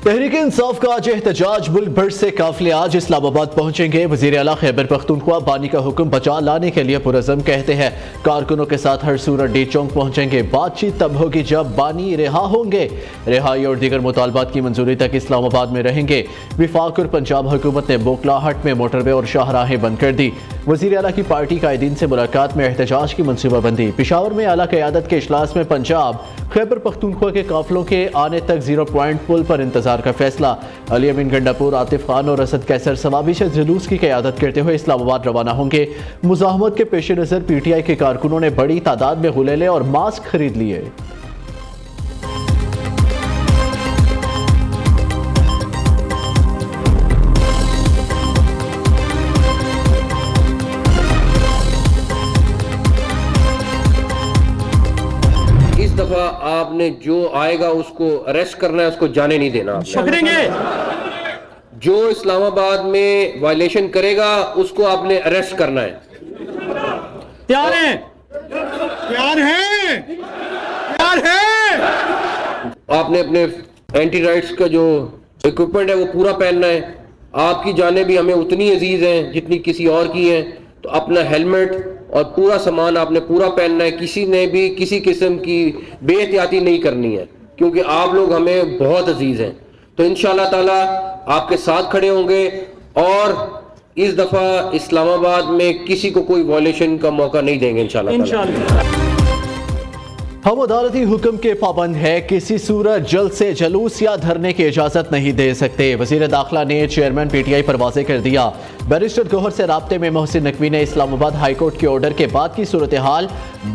तहरीक इंसाफ का आज एहतजाज मुल्क भर से काफिले आज इस्लामाबाद पहुंचेंगे। वजीर आला खैबर पख्तूनख्वा बानी का हुक्म बचा लाने के लिए पुरज़म कहते हैं। कारकुनों के साथ हर सूरत डी चौक पहुंचेंगे। बातचीत तब होगी जब बानी रिहा होंगे। रिहाई और दीगर मुतालबात की मंजूरी तक इस्लामाबाद में रहेंगे। विफाक और पंजाब हुकूमत ने बोखलाहट में मोटरवे और शाहराहें बंद कर दी। वजीर आला की पार्टी कायदीन से मुलाकात में एहतजाज की मनसूबाबंदी। पेशावर में आला क़यादत के इजलास में पंजाब खैबर पख्तूनख्वा के काफिलों के आने तक 0 पॉइंट पुल पर इंतजार का फैसला। अली अमीन गंडापुर, आतिफ खान और असद कैसर सवाबिश जुलूस की क़यादत करते हुए इस्लामाबाद रवाना होंगे। मुज़ाहमत के पेश नज़र PTI के कारकुनों ने बड़ी तादाद में गुलेले और मास्क खरीद लिए। इस दफा आपने जो आएगा उसको अरेस्ट करना है, उसको जाने नहीं देना। पकड़ेंगे। जो इस्लामाबाद में वायलेशन करेगा उसको आपने अरेस्ट करना है। तैयार हैं? तैयार हैं? तैयार हैं? आपने अपने एंटी राइट्स का जो इक्विपमेंट है वो पूरा पहनना है। आपकी जानें भी हमें उतनी अजीज हैं जितनी किसी और की हैं, तो अपना हेलमेट और पूरा सामान आपने पूरा पहनना है। किसी ने भी किसी किस्म की बेहतियाती नहीं करनी है, क्योंकि आप लोग हमें बहुत अजीज हैं। तो इंशाअल्लाह ताला आपके साथ खड़े होंगे और इस दफा इस्लामाबाद में किसी को कोई वॉयलेशन का मौका नहीं देंगे इंशाअल्लाह। हम अदालती हुक्म के पाबंद है। किसी सूरत जल्द से जलूस या धरने की इजाजत नहीं दे सकते। वजीर दाखिला ने चेयरमैन PTI पर वाज़ेह कर दिया। बैरिस्टर गौहर से राब्ते में मोहसिन नकवी ने इस्लामाबाद हाई कोर्ट के ऑर्डर के बाद की सूरत हाल।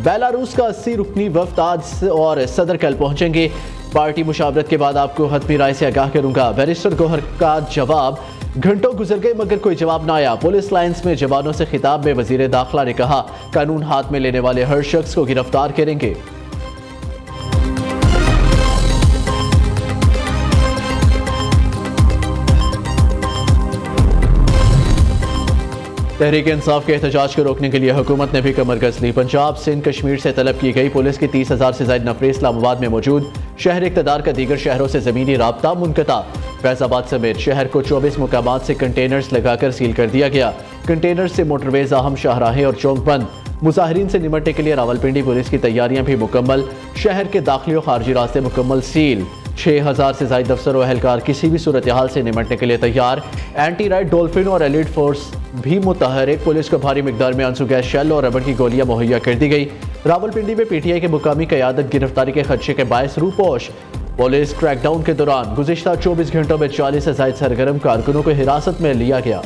बेलारूस का 80 रुकनी वफ्द आज और सदर कल पहुंचेंगे। पार्टी मुशावरत के बाद आपको हतमी राय से आगाह करूंगा। बैरिस्टर गौहर का जवाब। घंटों गुजर गए मगर कोई जवाब न आया। पुलिस लाइन्स में जवानों से खिताब में वजीर दाखिला ने कहा, कानून हाथ में लेने वाले हर शख्स को गिरफ्तार करेंगे। तहरीक इंसाफ के एहतजाज को रोकने के लिए हुकूमत ने भी कमर कस ली। पंजाब, सिंध, कश्मीर से तलब की गई पुलिस की 30,000 से ज्यादा नफरी इस्लामाबाद में मौजूद। शहर इक़्तिदार का दीगर शहरों से ज़मीनी राब्ता मुनक़ता। फैज़ाबाद समेत शहर को 24 मुकामात से कंटेनर्स लगाकर सील कर दिया गया। कंटेनर्स से मोटरवेज, अहम शाहराहें और चौक बंद। मुजाहिरीन से निमटने के लिए रावलपिंडी पुलिस की तैयारियां भी मुकम्मल। शहर के दाखिली और खारजी रास्ते मुकम्मल सील। 6,000 से ज्यादा अफसर और अहलकार किसी भी सूरत हाल से निमटने के लिए तैयार। एंटी राइट डॉल्फिन और एलिट फोर्स भी मुतहरिक। पुलिस को भारी मिकदार में आंसू गैस शेल और रबड़ की गोलियां मुहैया कर दी गई। रावलपिंडी में PTI के मुकामी क़यादत गिरफ्तारी के खदशे के बायस रूपोश। पुलिस क्रैकडाउन के दौरान गुज़िश्ता 24 घंटों में 40 से ज्यादा सरगर्म कारकुनों को हिरासत में लिया गया।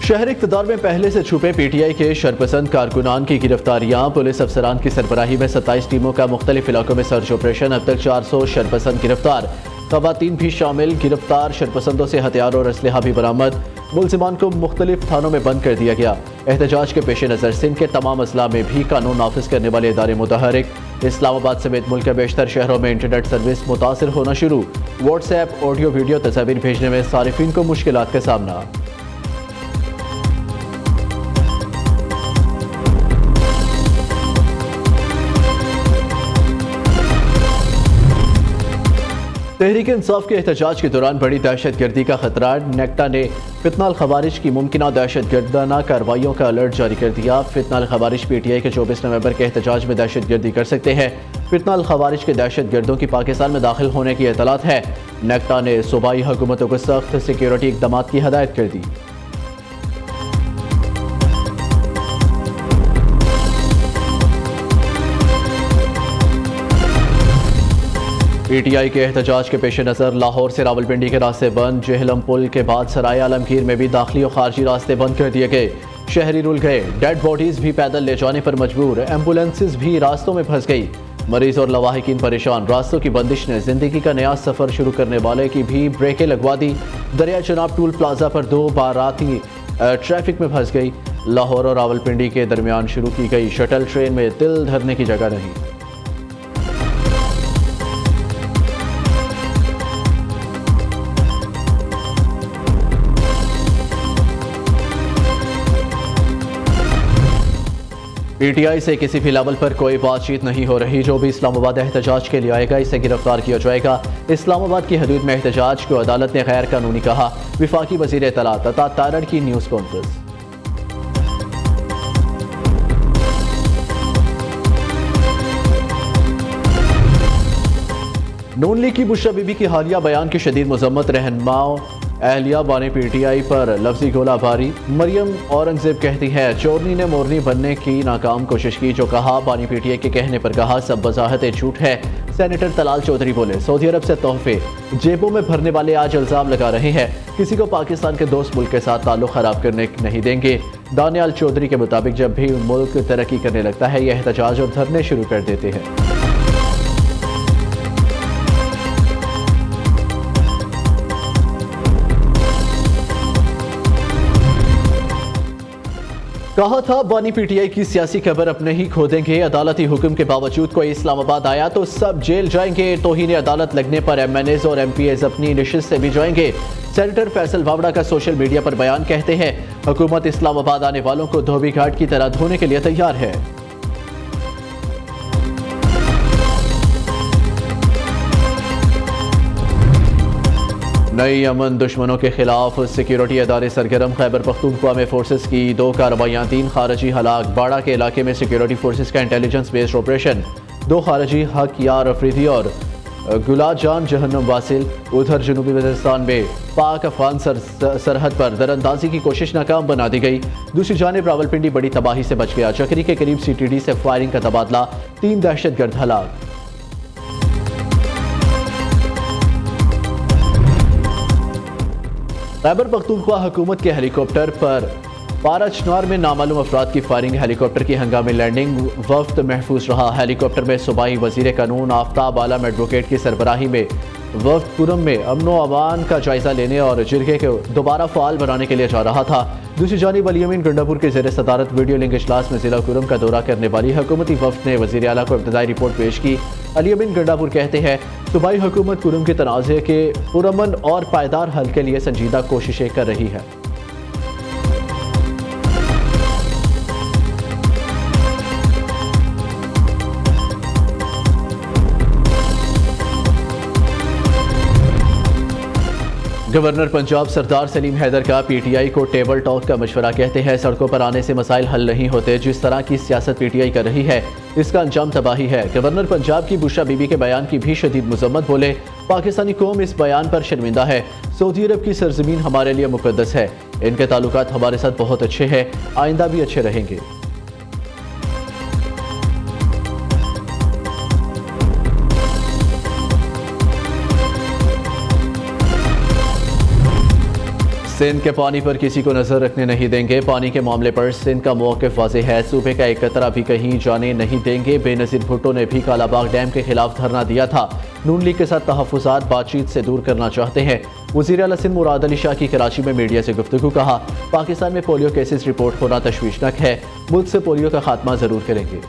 शहर इक़्तिदार में पहले से छुपे PTI के शरपसंद कारकुनान की गिरफ्तारियां। पुलिस अफसरान की सरबराही में 27 टीमों का मुख्तलिफ इलाकों में सर्च ऑपरेशन। अब तक 400 शरपसंद गिरफ्तार, ख़वातीन भी शामिल। गिरफ्तार शरपसंदों से हथियार और असलहा भी बरामद। मुलजिमान को मुख्तलिफ थानों में बंद कर दिया गया। एहतजाज के पेश नज़र सिंध के तमाम अजला में भी कानून नाफिज करने वाले इदारे मुतहरिक। इस्लामाबाद समेत मुल्क के बेशतर शहरों में इंटरनेट सर्विस मुतासिर होना शुरू। व्हाट्सएप, ऑडियो वीडियो तस्वीर भेजने में सारिफिन को मुश्किलात का सामना। तहरीक इंसाफ के एहतजाज के दौरान बड़ी दहशत गर्दी का खतरा। नेक्टा ने फितनाल खवारिज की मुमकिन दहशत गर्दाना कार्रवाइयों का अलर्ट जारी कर दिया। फितनाल खवारिज PTI के 24 नवंबर के एहतजाज में दहशत गर्दी कर सकते हैं। फितनाल खवारिज के दहशत गर्दों की पाकिस्तान में दाखिल होने की इतलात है। नेक्टा ने सूबाई हुकूमतों को सख्त सिक्योरिटी इक़दामात की हदायत कर दी। PTI के एहतजाज के पेश नज़र लाहौर से रावलपिंडी के रास्ते बंद। जेहलम पुल के बाद सराय आलमगीर में भी दाखिली और खारजी रास्ते बंद कर दिए गए। शहरी रुल गए। डेड बॉडीज भी पैदल ले जाने पर मजबूर। एम्बुलेंसेज भी रास्तों में फंस गई। मरीज और लवाहिकीन परेशान। रास्तों की बंदिश ने जिंदगी का नया सफर शुरू करने वाले की भी ब्रेकें लगवा दी। दरिया चनाब टूल प्लाजा पर 2 बाराती ट्रैफिक में फंस गई। लाहौर और रावलपिंडी के दरमियान शुरू की गई शटल ट्रेन में तिल धरने की जगह नहीं। PTI से किसी भी लेवल पर कोई बातचीत नहीं हो रही। जो भी इस्लामाबाद एहतजाज के लिए आएगा इसे गिरफ्तार किया जाएगा। इस्लामाबाद की हदूद में एहतजाज को अदालत ने गैर कानूनी कहा। विफाकी वज़ीर इत्तलात अता तारड़ की न्यूज़ कॉन्फ्रेंस। नून लीग की बुशरा बीबी की हालिया बयान की शदीद मजम्मत। रहनुमाओं अहलिया बाने PTI पर लफ्जी गोलाबारी। मरियम औरंगजेब कहती है चोरनी ने मोरनी बनने की नाकाम कोशिश की। जो कहा बानी PTI के कहने पर कहा, सब वजाहत झूठ है। सेनेटर तलाल चौधरी बोले, सऊदी अरब से तोहफे जेबों में भरने वाले आज इल्जाम लगा रहे हैं। किसी को पाकिस्तान के दोस्त मुल्क के साथ ताल्लुक खराब करने नहीं देंगे। दानियाल चौधरी के मुताबिक जब भी मुल्क तरक्की करने लगता है यह एहतजाज और धरने शुरू कर देते हैं। कहा था बानी PTI की सियासी खबर अपने ही खो देंगे। अदालती हुक्म के बावजूद कोई इस्लामाबाद आया तो सब जेल जाएंगे। तौहीन अदालत लगने पर MNAs और MPAs अपनी नशिस्त से भी जाएंगे। सेनेटर फैसल वावड़ा का सोशल मीडिया पर बयान कहते हैं हुकूमत इस्लामाबाद आने वालों को धोबी घाट की तरह धोने के लिए तैयार है। नई अमन दुश्मनों के खिलाफ सिक्योरिटी अदारे सरगर्म। खैबर पख्तूनख्वा में फोर्सेस की 2 कार्रवाइयाँ, 3 खारजी हलाक। बाड़ा के इलाके में सिक्योरिटी फोर्सेस का इंटेलिजेंस बेस्ड ऑपरेशन। 2 खारजी हक यार अफरीदी और गुलाब जान जहन्नम वासिल। उधर जनूबी वज़ीरिस्तान में पाक अफगान सरहद पर दरअंदाजी की कोशिश नाकाम बना दी गई। दूसरी जानिब रावलपिंडी बड़ी तबाही से बच गया। चक्री के करीब CTD से फायरिंग का तबादला, 3 दहशतगर्द हलाक। खैबर पख्तूनख्वा हुकूमत के हेलीकॉप्टर पर पाराचनार में नामालूम अफराद की फायरिंग। हेलीकॉप्टर की हंगामी लैंडिंग, वफ्द महफूज रहा। हेलीकॉप्टर में सूबाई वजीर कानून आफ्ताब आलम एडवोकेट की सरबराही में वफ्द पुरम में अमनो अमान का जायजा लेने और जिरगे को दोबारा फाल बनाने के लिए जा रहा था। दूसरी जानिब अली-अमीन गंडापुर के ज़ेर सदारत वीडियो लिंक इजलास में जिला कुरम का दौरा करने वाली हुकूमती वफ्द ने वज़ीर आला को इब्तदाई रिपोर्ट पेश की। अली-अमीन गंडापुर कहते हैं सूबाई हुकूमत कुरम के तनाज़े के पुरअमन और पायदार हल के लिए संजीदा कोशिशें कर रही है। गवर्नर पंजाब सरदार सलीम हैदर का PTI को टेबल टॉक का मशवरा। कहते हैं सड़कों पर आने से मसाइल हल नहीं होते। जिस तरह की सियासत PTI कर रही है इसका अंजाम तबाही है। गवर्नर पंजाब की बुशरा बीबी के बयान की भी शदीद मजम्मत। बोले पाकिस्तानी कौम इस बयान पर शर्मिंदा है। सऊदी अरब की सरजमीन हमारे लिए मुकद्दस है। इनके ताल्लुकात हमारे साथ बहुत अच्छे हैं, आइंदा भी अच्छे रहेंगे। सिंध के पानी पर किसी को नजर रखने नहीं देंगे। पानी के मामले पर सिंध का मौक़िफ़ वाज़ेह है। सूबे का एक कतरा भी कहीं जाने नहीं देंगे। बेनज़ीर भुट्टो ने भी कालाबाग डैम के खिलाफ धरना दिया था। नून लीग के साथ तहफ़्फ़ुज़ात बातचीत से दूर करना चाहते हैं। वज़ीर आला सिंध मुराद अली शाह की कराची में मीडिया से गुफ्तगू। कहा पाकिस्तान में पोलियो केसेस रिपोर्ट होना तशवीशनाक है। मुल्क से पोलियो का खात्मा ज़रूर करेंगे।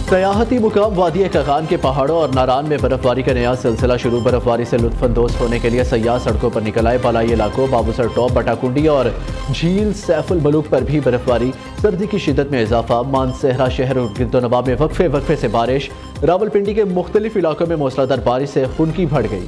सयाहती मुकाम वादी खान के पहाड़ों और नारान में बर्फबारी का नया सिलसिला शुरू। बर्फबारी से लुत्फानंदोज़ होने के लिए सयाह सड़कों पर निकल आए। बालाई इलाकों बाबूसर टॉप, बटाकुंडी और झील सैफुल मलूक पर भी बर्फबारी। सर्दी की शिद्दत में इजाफा। मानसहरा शहर और गिरदोनवा में वक्फे से बारिश। रावलपिंडी के मुख्तलिफ इलाकों में मूसलाधार बारिश से खुनकी बढ़ गई।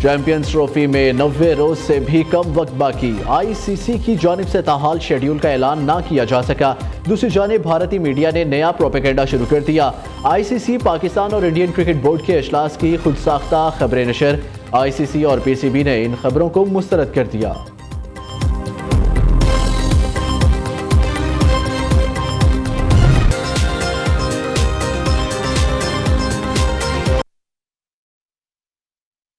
चैंपियंस ट्रॉफी में 90 रोज से भी कम वक्त बाकी। ICC की जानिब से ताहाल शेड्यूल का ऐलान ना किया जा सका। दूसरी जानिब भारतीय मीडिया ने नया प्रोपेगेंडा शुरू कर दिया। ICC पाकिस्तान और इंडियन क्रिकेट बोर्ड के इजलास की खुद साख्ता खबरें नशर। ICC और PCB ने इन खबरों को मुस्तरद कर दिया।